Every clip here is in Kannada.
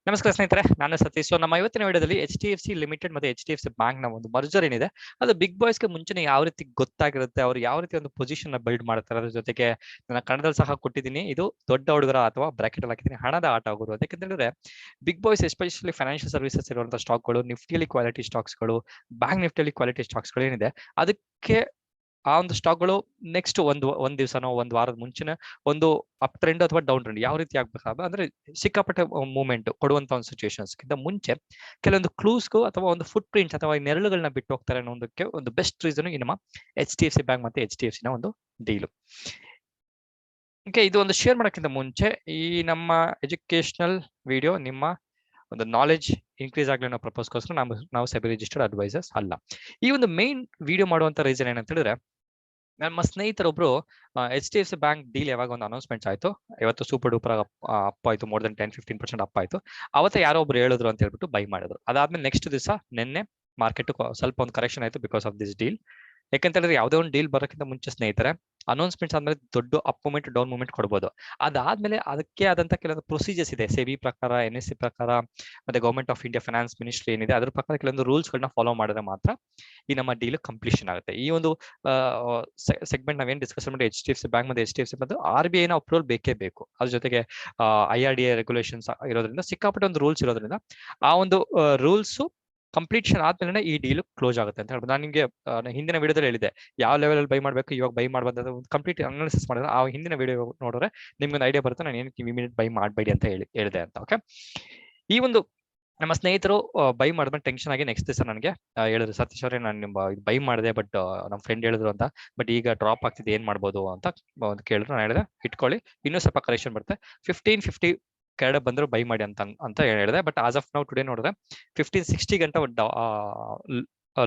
ನಮಸ್ಕಾರ ಸ್ನೇಹಿತರೆ, ನಾನು ಸತೀಶ್. ನಮ್ಮ ಇವತ್ತಿನ ವಿಡಿಯೋದಲ್ಲಿ HDFC ಲಿಮಿಟೆಡ್ ಮತ್ತೆ HDFC ಬ್ಯಾಂಕ್ ನ ಒಂದು ಮರ್ಜರ್ ಏನಿದೆ ಅದು ಬಿಗ್ ಬಾಯ್ಸ್ ಗೆ ಮುಂಚೆನೆ ಯಾವ ರೀತಿ ಗೊತ್ತಾಗಿರುತ್ತೆ, ಅವ್ರು ಯಾವ ರೀತಿ ಒಂದು ಪೊಸಿಷನ್ ನ ಬಿಲ್ಡ್ ಮಾಡ್ತಾರೆ, ಅದ್ರ ಜೊತೆಗೆ ನನ್ನ ಕನ್ನಡದಲ್ಲಿ ಸಹ ಕೊಟ್ಟಿದ್ದೀನಿ. ಇದು ದೊಡ್ಡ ಹುಡುಗರ ಅಥವಾ ಬ್ರಾಕೆಟ್ ಅಲ್ಲಿ ಹಾಕಿದ್ದೀನಿ, ಹಣದ ಆಟ ಆಗೋರು. ಯಾಕಂತ ಹೇಳಿದ್ರೆ big boys especially financial services ಇರುವಂತಹ ಸ್ಟಾಕ್ಗಳು, ನಿಫ್ಟಿಯಲ್ಲಿ ಕ್ವಾಲಿಟಿ ಸ್ಟಾಕ್ಸ್ಗಳು, ಬ್ಯಾಂಕ್ ನಿಫ್ಟಿಯಲ್ಲಿ ಕ್ವಾಲಿಟಿ ಸ್ಟಾಕ್ಸ್ಗಳು ಏನಿದೆ ಅದಕ್ಕೆ ಆ ಒಂದು ಸ್ಟಾಕ್ಗಳು ನೆಕ್ಸ್ಟ್ ಒಂದ್ ದಿವಸನೋ ಒಂದ್ ವಾರದ ಮುಂಚೆನೆ ಒಂದು ಅಪ್ ಟ್ರೆಂಡ್ ಅಥವಾ ಡೌನ್ ಟ್ರೆಂಡ್ ಯಾವ ರೀತಿ ಆಗ್ಬೇಕಾಗ ಅಂದ್ರೆ ಸಿಕ್ಕಾಪಟ್ಟೆ ಮೂವ್ಮೆಂಟ್ ಕೊಡುವಂತ ಒಂದು ಸಿಚುವೇಶನ್ಸ್ ಗಿಂತ ಮುಂಚೆ ಕೆಲವೊಂದು ಕ್ಲೂಸ್ಗೂ ಅಥವಾ ಒಂದು ಫುಟ್ ಪ್ರಿಂಟ್ಸ್ ಅಥವಾ ನೆರಳುಗಳನ್ನ ಬಿಟ್ಟು ಹೋಗ್ತಾರೆ ಅನ್ನೋದಕ್ಕೆ ಒಂದು ಬೆಸ್ಟ್ ರೀಸನ್ ಈ ನಮ್ಮ HDFC ಬ್ಯಾಂಕ್ ಮತ್ತೆ HDFC ನ ಒಂದು ಡೀಲು. ಇದು ಒಂದು ಶೇರ್ ಮಾಡೋಕ್ಕಿಂತ ಮುಂಚೆ ಈ ನಮ್ಮ ಎಜುಕೇಶನಲ್ ವಿಡಿಯೋ ನಿಮ್ಮ ಒಂದು ನಾಲೆಜ್ ಇನ್ಕ್ರೀಸ್ ಆಗಲಿ ಅನ್ನೋ ಪರ್ಪಸ್ಗೋಸ್ಕರ ನಾವು ಸೆಬಿ ರಿಜಿಸ್ಟರ್ಡ್ ಅಡ್ವೈಸರ್ಸ್ ಅಲ್ಲ. ಈ ಒಂದು ಮೇನ್ ವಿಡಿಯೋ ಮಾಡುವಂತ ರೀಸನ್ ಏನಂತ ಹೇಳಿದ್ರೆ, ನಮ್ಮ ಸ್ನೇಹಿತರೊಬ್ರು HDFC ಬ್ಯಾಂಕ್ ಡೀಲ್ ಯಾವಾಗ ಒಂದು ಅನೌನ್ಸ್ಮೆಂಟ್ ಆಯ್ತು, ಇವತ್ತು ಸೂಪರ್ ಡೂಪರ್ ಅಪ್ ಆಯ್ತು, ಮೋರ್ ದನ್ 10-15% ಅಪ್ ಆಯ್ತು. ಅವತ್ತ ಯಾರೋ ಒಬ್ರು ಹೇಳಿದ್ರು ಅಂತ ಹೇಳ್ಬಿಟ್ಟು ಬೈ ಮಾಡಿದ್ರು. ಅದಾದ್ಮೇಲೆ ನೆಕ್ಸ್ಟ್ ದಿವಸ ನಿನ್ನೆ ಮಾರ್ಕೆಟ್ ಸ್ವಲ್ಪ ಒಂದು ಕರೆಕ್ಷನ್ ಆಯ್ತು ಬಿಕಾಸ್ ಆಫ್ ದಿಸ್ ಡೀಲ್. ಯಾಕಂತ ಹೇಳಿದ್ರೆ ಯಾವುದೇ ಒಂದು ಡೀಲ್ ಬರೋಕ್ಕಿಂತ ಮುಂಚೆ ಸ್ನೇಹಿತರೆ ಅನೌನ್ಸ್ಮೆಂಟ್ಸ್ ಆದ್ಮೇಲೆ ದೊಡ್ಡ ಅಪ್ ಮೂಮೆಂಟ್ ಡೌನ್ ಮೂಮೆಂಟ್ ಕೊಡ್ಬೋದು. ಅದಾದ್ಮೇಲೆ ಅದಕ್ಕೆ ಆದಂತ ಕೆಲವೊಂದು ಪ್ರೊಸೀಜರ್ಸ್ ಇದೆ, ಸೆಬಿ ಪ್ರಕಾರ, NSE ಪ್ರಕಾರ, ಮತ್ತೆ government of India finance ministry ಏನಿದೆ ಅದ್ರ ಪ್ರಕಾರ ಕೆಲವೊಂದು ರೂಲ್ಸ್ ಗಳನ್ನ ಫಾಲೋ ಮಾಡಿದ್ರೆ ಮಾತ್ರ ಈ ನಮ್ಮ ಡೀಲ್ ಕಂಪ್ಲೀಷನ್ ಆಗುತ್ತೆ. ಈ ಒಂದು ಸೆಗ್ಮೆಂಟ್ ನಾವೇನ್ ಡಿಸ್ಕಷನ್ ಮಾಡಿ HDFC ಬ್ಯಾಂಕ್ ಮತ್ತೆ HDFC ಮತ್ತು RBI ನ ಅಪ್ರೂವಲ್ ಬೇಕೇ ಬೇಕು. ಅದ್ರ ಜೊತೆಗೆ IRDA ರೆಗ್ಯುಲೇಷನ್ಸ್ ಇರೋದ್ರಿಂದ ಸಿಕ್ಕಾಪಟ್ಟೆ ಒಂದು ರೂಲ್ಸ್ ಇರೋದ್ರಿಂದ ಆ ಒಂದು ರೂಲ್ಸ್ ಕಂಪ್ಲೀಷನ್ ಆದ್ಮೇಲೆ ಈ ಡೀಲ್ ಕ್ಲೋಸ್ ಆಗುತ್ತೆ ಅಂತ ಹೇಳ್ಬೋದು. ನಾನು ನಿಮಗೆ ಹಿಂದಿನ ವಿಡಿಯೋದಲ್ಲಿ ಹೇಳಿದೆ ಯಾವ ಲೆವೆಲ್ ಅಲ್ಲಿ ಬೈ ಮಾಡಬೇಕು, ಇವಾಗ ಬೈ ಮಾಡಬಾರ್ದು ಕಂಪ್ಲೀಟ್ ಅನಾಲಿಸಿಸ್ ಮಾಡಿದ್ರೆ ಆ ಹಿಂದಿನ ವಿಡಿಯೋ ನೋಡಿದ್ರೆ ನಿಮ್ಗೆ ಒಂದು ಐಡಿಯಾ ಬರುತ್ತೆ ನಾನು ಏನಕ್ಕೆ ಇಮಿಡಿಯೇಟ್ ಬೈ ಮಾಡಬೇಡಿ ಅಂತ ಹೇಳಿದೆ ಅಂತ. ಓಕೆ, ಈ ಒಂದು ನಮ್ಮ ಸ್ನೇಹಿತರು ಬೈ ಮಾಡಿದ್ಮೇಲೆ ಟೆನ್ಷನ್ ಆಗಿ ನೆಕ್ಸ್ಟ್ ದಿವಸ ನನಗೆ ಹೇಳಿದ್ರು, ಸತೀಶ್ ಅವರೇ ನಾನು ನಿಮ್ಮ ಬೈ ಮಾಡಿದೆ ಬಟ್ ನಮ್ಮ ಫ್ರೆಂಡ್ ಹೇಳಿದ್ರು ಅಂತ, ಬಟ್ ಈಗ ಡ್ರಾಪ್ ಆಗ್ತಿದೆ ಏನ್ ಮಾಡ್ಬೋದು ಅಂತ ಒಂದು ಕೇಳಿದ್ರು. ನಾನು ಹೇಳಿದೆ ಇಟ್ಕೊಳ್ಳಿ, ಇನ್ನೂ ಸ್ವಲ್ಪ ಕರೆಕ್ಷನ್ ಬರುತ್ತೆ, 1550 ಕೆಳಗಡೆ ಬಂದ್ರು ಬೈ ಮಾಡಿ ಅಂತ ಹೇಳಿದೆ. ಬಟ್ ಆಸ್ ಆಫ್ ನಾವು ಟುಡೇ ನೋಡಿದ್ರೆ 1560 ಗಂಟೆ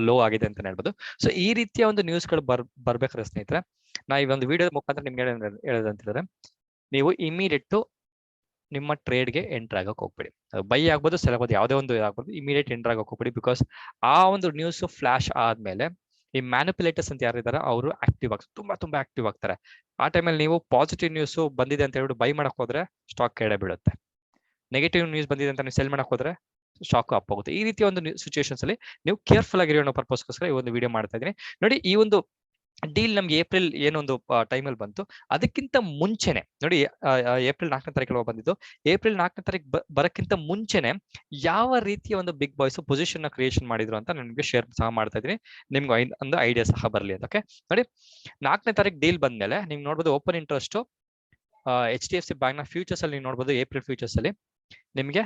ಲೋ ಆಗಿದೆ ಅಂತ ಹೇಳ್ಬೋದು. ಸೊ ಈ ರೀತಿಯ ಒಂದು ನ್ಯೂಸ್ಗಳು ಬರ್ಬೇಕಾದ್ರೆ ಸ್ನೇಹಿತರೆ, ನಾ ಈ ಒಂದು ವಿಡಿಯೋ ಮುಖಾಂತರ ನಿಮ್ಗೆ ಹೇಳೋದು ಅಂತ ಹೇಳಿದ್ರೆ, ನೀವು ಇಮಿಡಿಯೇಟ್ ನಿಮ್ಮ ಟ್ರೇಡ್ಗೆ ಎಂಟರ್ ಆಗಕ್ಕೆ ಹೋಗ್ಬೇಡಿ. ಬೈ ಆಗ್ಬೋದು, ಸೆಲ್ ಆಗ್ಬೋದು, ಯಾವುದೇ ಒಂದು ಆಗ್ಬೋದು, ಇಮಿಡಿಯೇಟ್ ಎಂಟರ್ ಆಗಕ್ಕೆ ಹೋಗ್ಬೇಡಿ. ಬಿಕಾಸ್ ಆ ಒಂದು ನ್ಯೂಸ್ ಫ್ಲಾಶ್ ಆದ್ಮೇಲೆ ಈ ಮ್ಯಾನಿಪುಲೇಟರ್ಸ್ ಅಂತ ಯಾರಿದ್ದಾರೆ ಅವರು ಆಕ್ಟಿವ್ ಆಗ್ತಾರೆ, ತುಂಬಾ ಆಕ್ಟಿವ್ ಆಗ್ತಾರೆ. ಆ ಟೈಮಲ್ಲಿ ನೀವು ಪಾಸಿಟಿವ್ ನ್ಯೂಸ್ ಬಂದಿದೆ ಅಂತ ಹೇಳ್ಬಿಟ್ಟು ಬೈ ಮಾಡಕ್ ಹೋದ್ರೆ ಸ್ಟಾಕ್ ಕೆಳಗೆ ಬೀಳುತ್ತೆ, ನೆಗೆಟಿವ್ ನ್ಯೂಸ್ ಬಂದಿದೆ ಅಂತ ನೀವು ಸೆಲ್ ಮಾಡಕ್ ಹೋದ್ರೆ ಸ್ಟಾಕ್ ಅಪ್ ಹೋಗುತ್ತೆ. ಈ ರೀತಿಯ ಒಂದು ಸಿಚುವೇಶನ್ಸ್ ಅಲ್ಲಿ ನೀವು ಕೇರ್ಫುಲ್ ಆಗಿರೋ ಅನ್ನೋ ಪರ್ಪಸ್ಗೋಸ್ಕರ ಈ ಒಂದು ವಿಡಿಯೋ ಮಾಡ್ತಾ ಇದೀನಿ. ನೋಡಿ, ಈ ಒಂದು ಡೀಲ್ ನಮ್ಗೆ ಏಪ್ರಿಲ್ ಏನೊಂದು ಟೈಮಲ್ಲಿ ಬಂತು, ಅದಕ್ಕಿಂತ ಮುಂಚೆನೆ ನೋಡಿ, ಏಪ್ರಿಲ್ 4ನೇ ತಾರೀಕು ಬಂದಿದ್ದು. ಏಪ್ರಿಲ್ 4ನೇ ತಾರೀಕು ಬರಕ್ಕಿಂತ ಮುಂಚೆನೆ ಯಾವ ರೀತಿಯ ಒಂದು ಬಿಗ್ ಬಾಯ್ಸ್ ಪೊಸಿಷನ್ ನ ಕ್ರಿಯೇಷನ್ ಮಾಡಿದ್ರು ಅಂತ ನಿಮ್ಗೆ ಶೇರ್ ಸಹ ಮಾಡ್ತಾ ಇದೀನಿ, ನಿಮ್ಗೆ ಒಂದು ಐಡಿಯಾ ಸಹ ಬರಲಿ ಅಂತ. ಓಕೆ, ನೋಡಿ 4ನೇ ತಾರೀಕು ಡೀಲ್ ಬಂದ್ಮೇಲೆ ನಿಮ್ಗೆ ನೋಡ್ಬೋದು ಓಪನ್ ಇಂಟ್ರೆಸ್ಟ್ HDFC ಬ್ಯಾಂಕ್ ನ ಫ್ಯೂಚರ್ಸ್ ಅಲ್ಲಿ ನೀವು ನೋಡ್ಬೋದು, ಏಪ್ರಿಲ್ ಫ್ಯೂಚರ್ಸ್ ಅಲ್ಲಿ ನಿಮ್ಗೆ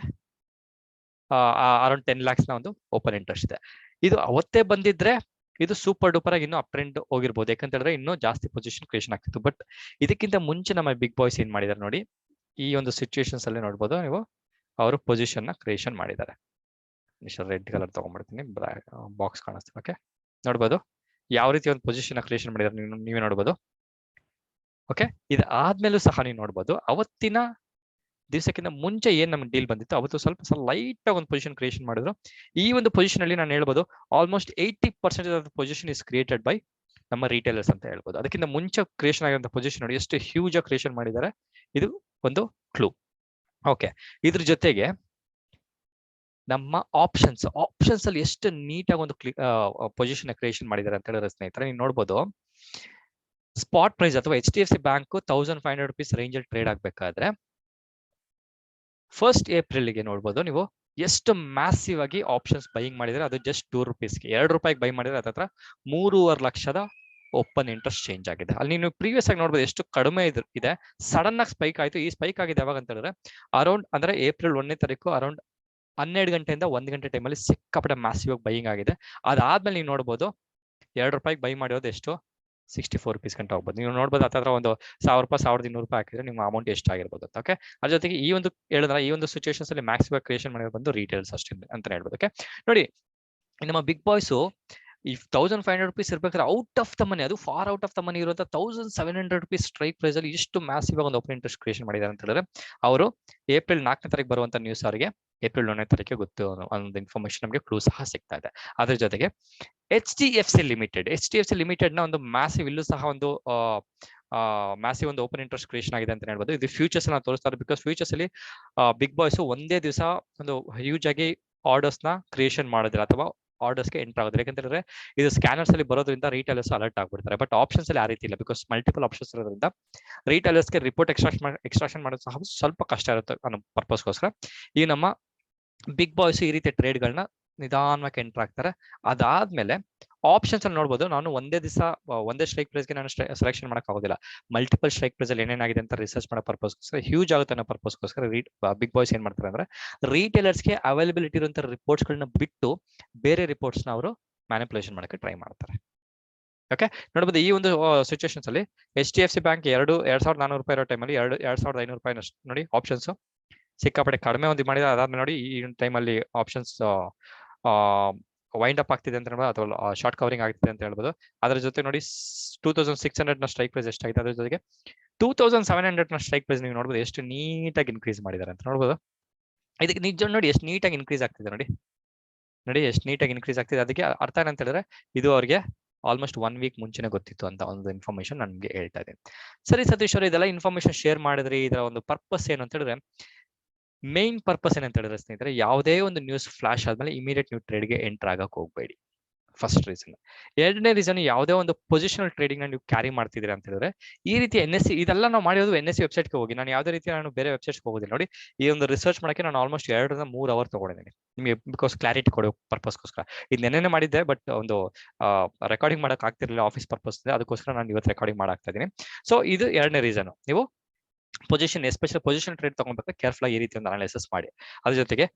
ಅರೌಂಡ್ 10 lakhs ನ ಒಂದು ಓಪನ್ ಇಂಟ್ರೆಸ್ಟ್ ಇದೆ. ಇದು ಅವತ್ತೇ ಬಂದಿದ್ರೆ ಇದು ಸೂಪರ್ ಡೂಪರ್ ಆಗಿ ಇನ್ನೂ ಅಪ್ ಟ್ರೆಂಡ್ ಹೋಗಿರ್ಬೋದು, ಯಾಕಂತ ಹೇಳಿದ್ರೆ ಇನ್ನೂ ಜಾಸ್ತಿ ಪೊಸಿಷನ್ ಕ್ರಿಯೇಷನ್ ಆಗ್ತಿತ್ತು. ಬಟ್ ಇದಕ್ಕಿಂತ ಮುಂಚೆ ನಮ್ಮ ಬಿಗ್ ಬಾಯ್ಸ್ ಏನ್ ಮಾಡಿದಾರೆ ನೋಡಿ, ಈ ಒಂದು ಸಿಚುವೇಶನ್ಸ್ ಅಲ್ಲಿ ನೋಡ್ಬೋದು ನೀವು, ಅವರು ಪೊಸಿಷನ್ ನ ಕ್ರಿಯೇಷನ್ ಮಾಡಿದ್ದಾರೆ. ರೆಡ್ ಕಲರ್ ತಗೊಂಡ್ಬಿಡ್ತೀನಿ, ಬಾಕ್ಸ್ ಕಾಣಿಸ್ತೀವಿ. ಓಕೆ, ನೋಡ್ಬೋದು ಯಾವ ರೀತಿ ಒಂದು ಪೊಸಿಷನ್ ಕ್ರಿಯೇಷನ್ ಮಾಡಿದ್ದಾರೆ ನೀವೇ ನೋಡ್ಬೋದು. ಓಕೆ, ಇದಾದ್ಮೇಲೂ ಸಹ ನೀವು ನೋಡ್ಬೋದು ಅವತ್ತಿನ ದಿವಸಕ್ಕಿಂತ ಮುಂಚೆ ಏನ್ ನಮ್ಗೆ ಡೀಲ್ ಬಂದಿತ್ತು ಅವತ್ತು ಸ್ವಲ್ಪ ಲೈಟ್ ಆಗಿ ಒಂದು ಪೊಸಿಷನ್ ಕ್ರಿಯೇಷನ್ ಮಾಡಿದ್ರು. ಈ ಒಂದು ಪೊಸಿಷನ್ ಅಲ್ಲಿ ನಾನು ಹೇಳ್ಬೋದು almost 80% of position is created by ನಮ್ಮ ರಿಟೇಲರ್ಸ್ ಅಂತ ಹೇಳ್ಬೋದು. ಅದಕ್ಕಿಂತ ಮುಂಚೆ ಕ್ರಿಯೇಷನ್ ಆಗಿರೋ ಪೊಸಿಷನ್ ನೋಡಿ ಎಷ್ಟು ಹ್ಯೂಜ್ ಆಗಿ ಕ್ರಿಯೇಷನ್ ಮಾಡಿದ್ದಾರೆ, ಇದು ಒಂದು ಕ್ಲೂ. ಓಕೆ, ಇದ್ರ ಜೊತೆಗೆ ನಮ್ಮ ಆಪ್ಷನ್ಸ್ ಅಲ್ಲಿ ಎಷ್ಟು ನೀಟಾಗಿ ಒಂದು ಪೊಸಿಷನ್ ಕ್ರಿಯೇಷನ್ ಮಾಡಿದ್ದಾರೆ ಅಂತ ಹೇಳಿದ್ರೆ ಸ್ನೇಹಿತರೆ, ನೀವು ನೋಡ್ಬೋದು ಸ್ಪಾಟ್ ಪ್ರೈಸ್ ಅಥವಾ HDFC ಬ್ಯಾಂಕ್ 1500 rupees ರೇಂಜ್ ಅಲ್ಲಿ ಟ್ರೇಡ್ ಆಗ್ಬೇಕಾದ್ರೆ 1st ಏಪ್ರಿಲ್ಗೆ ನೋಡ್ಬೋದು ನೀವು ಎಷ್ಟು ಮ್ಯಾಸಿವ್ ಆಗಿ ಆಪ್ಷನ್ಸ್ ಬೈಯಿಂಗ್ ಮಾಡಿದ್ರೆ, ಅದು ಜಸ್ಟ್ 2 rupeesಗೆ, 2 ರೂಪಾಯಿಗೆ ಬೈ ಮಾಡಿದ್ರೆ ಅದತ್ರ 3.5 ಲಕ್ಷದ ಓಪನ್ ಇಂಟ್ರೆಸ್ಟ್ ಚೇಂಜ್ ಆಗಿದೆ. ಅಲ್ಲಿ ನೀವು ಪ್ರೀವಿಯಸ್ ಆಗಿ ನೋಡ್ಬೋದು ಎಷ್ಟು ಕಡಿಮೆ ಇದೆ, ಸಡನ್ ಆಗಿ ಸ್ಪೈಕ್ ಆಯ್ತು. ಈ ಸ್ಪೈಕ್ ಆಗಿದೆ ಯಾವಾಗ ಅಂತ ಹೇಳಿದ್ರೆ ಅರೌಂಡ್ ಅಂದ್ರೆ ಏಪ್ರಿಲ್ 1ನೇ ತಾರೀಕು ಅರೌಂಡ್ 12 ಗಂಟೆಯಿಂದ 1 ಗಂಟೆ ಟೈಮಲ್ಲಿ ಸಿಕ್ಕಾಪಟ್ಟೆ ಮ್ಯಾಸಿವ್ ಆಗಿ ಬೈಯಿಂಗ್ ಆಗಿದೆ. ಅದಾದ್ಮೇಲೆ ನೀವು ನೋಡ್ಬೋದು 2 ರೂಪಾಯಿಗೆ ಬೈ ಮಾಡಿರೋದು ಎಷ್ಟು 64 rupees ಗಂಟೆ ಹೋಗ್ಬೋದು. ನೀವು ನೋಡ್ಬೋದು ಹತ್ರ ಒಂದು 1000 ರೂಪಾಯಿ 1200 ರೂಪಾಯಿ ಹಾಕಿದ್ರೆ ನಿಮ್ಮ ಅಮೌಂಟ್ ಎಷ್ಟಾಗಿರ್ಬೋದು ಅಂತ. ಓಕೆ, ಅದ್ರ ಜೊತೆಗೆ ಈ ಒಂದು ಹೇಳಿದ್ರೆ ಈ ಒಂದು ಸಿಚುವೇಶನ್ಸ್ ಅಲ್ಲಿ ಮ್ಯಾಕ್ಸಿಮಮ್ ಕ್ರಿಯೇಷನ್ ಮಾಡಿರೋ ಬಂದು ರಿಟೇಲ್ಸ್ ಅಷ್ಟೇ ಅಂತ ಹೇಳ್ಬೋದು. ಓಕೆ, ನೋಡಿ ನಮ್ಮ ಬಿಗ್ ಬಾಯ್ಸ್ ಈ 1500 rupees ಇರ್ಬೇಕಾದ್ರೆ ಔಟ್ ಆಫ್ ದ ಮನಿ, ಅದು for out of the money ಇರುವಂತ 1700 rupees ಸ್ಟ್ರೈಕ್ ಪ್ರೈಸ್ ಅಲ್ಲಿ ಎಷ್ಟು ಮ್ಯಾಸಿವ್ ಆಗಿ ಒಂದು ಓಪನ್ ಇಂಟ್ರೆಸ್ಟ್ ಕ್ರಿಯೇಷನ್ ಮಾಡಿದ್ದಾರೆ ಅಂತ ಹೇಳಿದ್ರೆ, ಅವರು ಏಪ್ರಿಲ್ 4ನೇ ತಾರೀಕು ಬರುವಂತ ನ್ಯೂಸ್ ಅವರಿಗೆ ಏಪ್ರಿಲ್ 1ನೇ ತಾರೀಕಿಗೆ ಗೊತ್ತು ಒಂದು ಇನ್ಫಾರ್ಮೇಶನ್ ನಮಗೆ ಕ್ಲೂ ಸಹ ಸಿಗ್ತಾ ಇದೆ. ಅದ್ರ ಜೊತೆಗೆ HDFC ಲಿಮಿಟೆಡ್ ನ ಒಂದು ಮ್ಯಾಸಿವ್ ಇಲ್ಲೂ ಸಹ ಒಂದು ಮ್ಯಾಸಿವ್ ಒಂದು ಓಪನ್ ಇಂಟ್ರೆಸ್ಟ್ ಕ್ರಿಯೇಷನ್ ಆಗಿದೆ ಅಂತ ಹೇಳ್ಬೋದು. ಇದು ಫ್ಯೂಚರ್ಸ್ ನಾವು ತೋರಿಸ್ತಾರೆ, ಬಿಕಾಸ್ ಫ್ಯೂಚರ್ಸ್ ಅಲ್ಲಿ ಬಿಗ್ ಬಾಯ್ಸ್ ಒಂದೇ ದಿವಸ ಒಂದು ಹ್ಯೂಜ್ ಆಗಿ ಆರ್ಡರ್ಸ್ ನ ಕ್ರಿಯೇಷನ್ ಮಾಡೋದಿಲ್ಲ ಅಥವಾ ಆರ್ಡರ್ಸ್ಗೆ ಎಂಟರ್ ಆಗೋದಿಲ್ಲ. ಯಾಕಂತಂದ್ರೆ ಇದು ಸ್ಕ್ಯಾನರ್ಸ್ ಅಲ್ಲಿ ಬರೋದ್ರಿಂದ ರೀಟೇಲರ್ಸ್ ಅಲರ್ಟ್ ಆಗ್ಬಿಡ್ತಾರೆ. ಬಟ್ ಆಪ್ಷನ್ಸ್ ಅಲ್ಲಿ ಆ ರೀತಿ ಇಲ್ಲ, ಬಿಕಾಸ್ ಮಲ್ಟಿಪಲ್ ಆಪ್ಷನ್ಸ್ ಇರೋದ್ರಿಂದ ರೀಟೇಲರ್ಸ್ಗೆ ರಿಪೋರ್ಟ್ ಎಕ್ಸ್ಟ್ರಾಕ್ಷನ್ ಮಾಡೋದು ಸಹ ಸ್ವಲ್ಪ ಕಷ್ಟ ಇರುತ್ತೆ ಅನ್ನೋ ಪರ್ಪಸ್ಗೋಸ್ಕರ ಈ ನಮ್ಮ ಬಿಗ್ ಬಾಯ್ಸ್ ಈ ರೀತಿಯ ಟ್ರೇಡ್ಗಳನ್ನ ನಿಧಾನವಾಗಿ ಎಂಟರ್ ಆಗ್ತಾರೆ. ಅದಾದ್ಮೇಲೆ ಆಪ್ಷನ್ಸ್ ಅಲ್ಲಿ ನೋಡ್ಬೋದು, ನಾನು ಒಂದೇ ದಿವಸ ಒಂದೇ ಸ್ಟ್ರೈಕ್ ಪ್ರೈಸ್ಗೆ ನಾನು ಸೆಲೆಕ್ಷನ್ ಮಾಡಕ್ ಆಗೋದಿಲ್ಲ. ಮಲ್ಟಿಪಲ್ ಸ್ಟ್ರೈಕ್ ಪ್ರೈಸ್ ಅಲ್ಲಿ ಏನೇನಾಗಿದೆ ಅಂತ ರಿಸರ್ಚ್ ಮಾಡೋ ಪರ್ಪಸ್ಗೋಸ್ಕರ, ಹ್ಯೂಜ್ ಆಗುತ್ತೆ ಅನ್ನೋ ಪರ್ಪಸ್ಗೋಸ್ಕರ ಬಿಗ್ ಬಾಯ್ಸ್ ಏನ್ ಮಾಡ್ತಾರೆ ಅಂದ್ರೆ ರೀಟೇಲರ್ಸ್ಗೆ ಅವೈಲಬಿಲಿಟಿ ಇರುವಂತ ರಿಪೋರ್ಟ್ಸ್ ಗಳನ್ನ ಬಿಟ್ಟು ಬೇರೆ ರಿಪೋರ್ಟ್ಸ್ ನ ಅವರು ಮ್ಯಾನಿಪುಲೇಷನ್ ಮಾಡಕ್ಕೆ ಟ್ರೈ ಮಾಡ್ತಾರೆ. ಓಕೆ, ನೋಡಬಹುದು ಈ ಒಂದು ಸಿಚುವೇಶನ್ಸ್ ಅಲ್ಲಿ HDFC ಬ್ಯಾಂಕ್ 2,400 ರೂಪಾಯಿ ಇರೋ ಟೈಮಲ್ಲಿ 2,500 ರೂಪಾಯಿ ನೋಡಿ ಆಪ್ಷನ್ಸ್ ಸಿಕ್ಕಾಪಟ್ಟೆ ಕಡಿಮೆ ಒಂದು ಮಾಡಿದ್ರೆ, ಅದಾದ್ಮೇಲೆ ನೋಡಿ ಈ ಟೈಮಲ್ಲಿ ಆಪ್ಷನ್ಸ್ ವೈಂಡ್ ಅಪ್ ಆಗ್ತಿದೆ ಅಂತ ಹೇಳ್ಬೋದು, ಅಥವಾ ಶಾರ್ಟ್ ಕವರಿಂಗ್ ಆಗ್ತಿದೆ ಅಂತ ಹೇಳ್ಬೋದು. ಅದರ ಜೊತೆ ನೋಡಿ 2,600 ನ ಸ್ಟ್ರೈಕ್ ಪ್ರೈಸ್ ಎಷ್ಟಾಗಿದೆ, ಅದ್ರ ಜೊತೆಗೆ 2,700 ನ ಸ್ಟ್ರೈಕ್ ಪ್ರೈಸ್ ನೀವು ನೋಡ್ಬೋದು ಎಷ್ಟು ನೀಟಾಗಿ ಇನ್ಕ್ರೀಸ್ ಮಾಡಿದ್ದಾರೆ ಅಂತ ನೋಡ್ಬೋದು. ಇದಕ್ಕೆ ನಿಜ ನೋಡಿ ಎಷ್ಟು ನೀಟಾಗಿ ಇನ್ಕ್ರೀಸ್ ಆಗ್ತಿದೆ, ನೋಡಿ ಎಷ್ಟು ನೀಟಾಗಿ ಇನ್ಕ್ರೀಸ್ ಆಗ್ತಿದೆ. ಅದಕ್ಕೆ ಅರ್ಥ ಏನಂತ ಹೇಳಿದ್ರೆ ಇದು ಅವ್ರಿಗೆ ಆಲ್ಮೋಸ್ಟ್ 1 ವೀಕ್ ಮುಂಚೆನೆ ಗೊತ್ತಿತ್ತು ಅಂತ ಒಂದು ಇನ್ಫಾರ್ಮೇಶನ್ ನನಗೆ ಹೇಳ್ತಾ ಇದೆ. ಸರಿ ಸತೀಶ್ ಅವರು, ಇದೆಲ್ಲ ಇನ್ಫಾರ್ಮೇಶನ್ ಶೇರ್ ಮಾಡಿದ್ರಿ, ಇದರ ಒಂದು ಪರ್ಪಸ್ ಏನು ಅಂತ ಹೇಳಿದ್ರೆ, ಮೇನ್ ಪರ್ಪಸ್ ಏನಂತ ಹೇಳಿದ್ರೆ ಸ್ನೇಹಿತರೆ, ಯಾವುದೇ ಒಂದು ನ್ಯೂಸ್ ಫ್ಲಾಶ್ ಆದ್ಮೇಲೆ ಇಮಿಡಿಯೇಟ್ ನೀವು ಟ್ರೇಡ್ಗೆ ಎಂಟರ್ ಆಗಕ್ಕೆ ಹೋಗ್ಬೇಡಿ. First reason. ಎರಡನೇ ರೀಸನ್, ಯಾವುದೇ ಒಂದು ಪೊಸಿಷನಲ್ ಟ್ರೇಡಿಂಗ್ ನೀವು ಕ್ಯಾರಿ ಮಾಡ್ತಿದ್ದೀರಾ ಅಂತ ಹೇಳಿದ್ರೆ ಈ ರೀತಿ NSE ಇದೆಲ್ಲ ನಾವು ಮಾಡಿರೋದು NSE ವೆಬ್ಸೈಟ್ಗೆ ಹೋಗಿ, ನಾನು ಯಾವುದೇ ರೀತಿ ನಾನು ಬೇರೆ ವೆಬ್ಸೈಟ್ಗೆ ಹೋಗೋದಿಲ್ಲ. ನೋಡಿ, ಈ ಒಂದು ರಿಸರ್ಚ್ ಮಾಡಕ್ಕೆ ನಾನು ಆಲ್ಮೋಸ್ಟ್ 2 ರಿಂದ 3 ಅವರ್ ತಗೊಂಡಿದ್ದೀನಿ ನಿಮಗೆ, ಬಿಕಾಸ್ ಕ್ಲಾರಿಟಿ ಕೊಡೋ ಪರ್ಪಸ್ಗೋಸ್ಕರ. ಇದು ನೆನ್ನೆ ಮಾಡಿದ್ದೆ, ಬಟ್ ಒಂದು ರೆಕಾರ್ಡಿಂಗ್ ಮಾಡಕ್ ಆಗ್ತಿರ್ಲಿಲ್ಲ ಆಫೀಸ್ ಪರ್ಪಸ್, ಅದಕ್ಕೋಸ್ಕರ ನಾನು ಇವತ್ತು ರೆಕಾರ್ಡಿಂಗ್ ಮಾಡಾಕ್ತಾ ಇದ್ದೀನಿ. ಸೊ ಇದು ಎರಡನೇ ರೀಸನ್. ನೀವು ಪೊಸಿಷನ್, ಎಸ್ಪೆಷಲಿ ಪೊಸಿಷನ್ ಟ್ರೇಡ್ ತಗೊಂಡ್ಬೇಕಾದ್ರೆ ಕೇರ್ಫುಲ್ ಆಗಿ ಈ ರೀತಿ ಒಂದು ಅನಾಲಿಸಿಸ್ ಮಾಡಿ. ಅದ್ರ ಜೊತೆಗೆ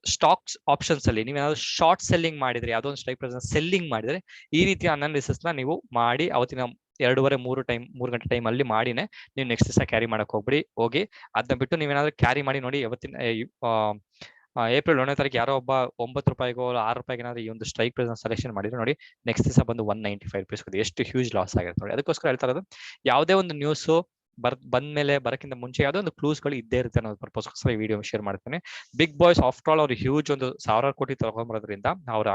ಸ್ಟಾಕ್ಸ್ ಆಪ್ಷನ್ಸ್ ಅಲ್ಲಿ ನೀವೇನಾದ್ರು ಶಾರ್ಟ್ ಸೆಲ್ಲಿಂಗ್ ಮಾಡಿದ್ರೆ, ಯಾವುದೋ ಒಂದು ಸ್ಟ್ರೈಕ್ ಪ್ರೈಸ್ ಸೆಲ್ಲಿಂಗ್ ಮಾಡಿದ್ರೆ ಈ ರೀತಿಯ ಅನಾಲಿಸಿಸ್ ನ ನೀವು ಮಾಡಿ ಅವತ್ತಿನ 2:30-3 ಗಂಟೆ ಟೈಮ್ ಅಲ್ಲಿ ಮಾಡಿನೇ ನೀವು ನೆಕ್ಸ್ಟ್ ದಿವಸ ಕ್ಯಾರಿ ಮಾಡಕ್ ಹೋಗಿ ಅದನ್ನ ಬಿಟ್ಟು ನೀವೇನಾದ್ರೂ ಕ್ಯಾರಿ ಮಾಡಿ ನೋಡಿ, ಇವತ್ತಿನ ಏಪ್ರಿಲ್ 1ನೇ ತಾರೀಕು ಯಾರೋ ಒಬ್ಬ 9 ರೂಪಾಯಿಗೋ 6 ರೂಪಾಯಿಗೆ ಏನಾದ್ರು ಈ ಒಂದು ಸ್ಟ್ರೈಕ್ ಪ್ರೈಸ್ ಸೆಲೆಕ್ಷನ್ ಮಾಡಿದ್ರೆ ನೋಡಿ, ನೆಕ್ಸ್ಟ್ ದಿವಸ ಬಂದು 195 ರೂಪೀಸ್ ಎಷ್ಟು ಹ್ಯೂಜ್ ಲಾಸ್ ಆಗಿರುತ್ತೆ ನೋಡಿ. ಅದಕ್ಕೋಸ್ಕರ ಹೇಳ್ತಾ ಇರೋದು, ಯಾವುದೇ ಒಂದು ನ್ಯೂಸ್ ಬಂದ್ಮೇಲೆ ಬರಕ್ಕಿಂತ ಮುಂಚೆ ಯಾವುದೋ ಒಂದು ಕ್ಲೂಸ್ಗಳು ಇದ್ದೇ ಇರುತ್ತೆ ಅನ್ನೋ ಪರ್ಪಸ್ಗೋಸ್ಕರ ಈ ವಿಡಿಯೋ ಶೇರ್ ಮಾಡ್ತೇನೆ. ಬಿಗ್ ಬಾಯ್ಸ್ ಆಫ್ಟರ್ ಆಲ್ ಅವ್ರು ಹ್ಯೂಜ್ ಒಂದು 1,000 ಕೋಟಿ ತಗೊಂಡ್ಬರೋದ್ರಿಂದ, ಅವ್ರು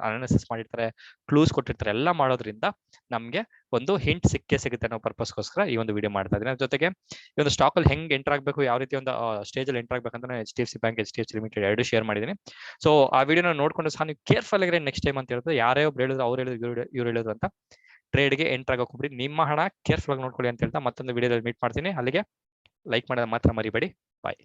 ಅನಾಲಿಸಿಸ್ ಮಾಡಿರ್ತಾರೆ, ಕ್ಲೂಸ್ ಕೊಟ್ಟಿರ್ತಾರೆ, ಎಲ್ಲ ಮಾಡೋದ್ರಿಂದ ನಮ್ಗೆ ಒಂದು ಹಿಂಟ್ ಸಿಗುತ್ತೆ ಅನ್ನೋ ಪರ್ಪಸ್ಗೋಸ್ಕರ ಈ ಒಂದು ವಿಡಿಯೋ ಮಾಡ್ತಾ ಇದ್ದೀನಿ. ಜೊತೆಗೆ ಈ ಒಂದು ಸ್ಟಾಕ್ ಅಲ್ಲಿ ಹೆಂಗ್ ಎಂಟರ್ ಆಗಬೇಕು, ಯಾವ ರೀತಿ ಒಂದು ಸ್ಟೇಜ್ ಅಲ್ಲಿ ಎಂಟರ್ ಆಗ್ಬೇಕಂತ ನಾನು HDFC bank, HDFC limited 2 share ಮಾಡಿದ್ದೀನಿ. ಸೊ ಆ ವಿಡಿಯೋನ ನೋಡ್ಕೊಂಡು ಸಹ ನೀವು ಕೇರ್ಫುಲ್ ಆಗಿದ್ರೆ ನೆಕ್ಸ್ಟ್ ಟೈಮ್ ಅಂತ ಹೇಳ್ತಾರೆ, ಯಾರೇ ಒಬ್ರು ಹೇಳಿದ್ರು, ಅವ್ರು ಹೇಳಿದ್ರು, ಇವ್ರು ಹೇಳಿದ್ರು ಅಂತ ಟ್ರೇಡ್ಗೆ ಎಂಟರ್ ಆಗಕ್ಕೆ ಹೋಗ್ಬಿಡಿ. ನಿಮ್ಮ ಹಣ ಕೇರ್ಫುಲ್ ಆಗಿ ನೋಡ್ಕೊಳ್ಳಿ ಅಂತ ಹೇಳ್ತಾ ಮತ್ತೊಂದು ವಿಡಿಯೋದಲ್ಲಿ ಮೀಟ್ ಮಾಡ್ತೀನಿ. ಅಲ್ಲಿಗೆ ಲೈಕ್ ಮಾಡೋದು ಮಾತ್ರ ಮರಿಬೇಡಿ. ಬಾಯ್.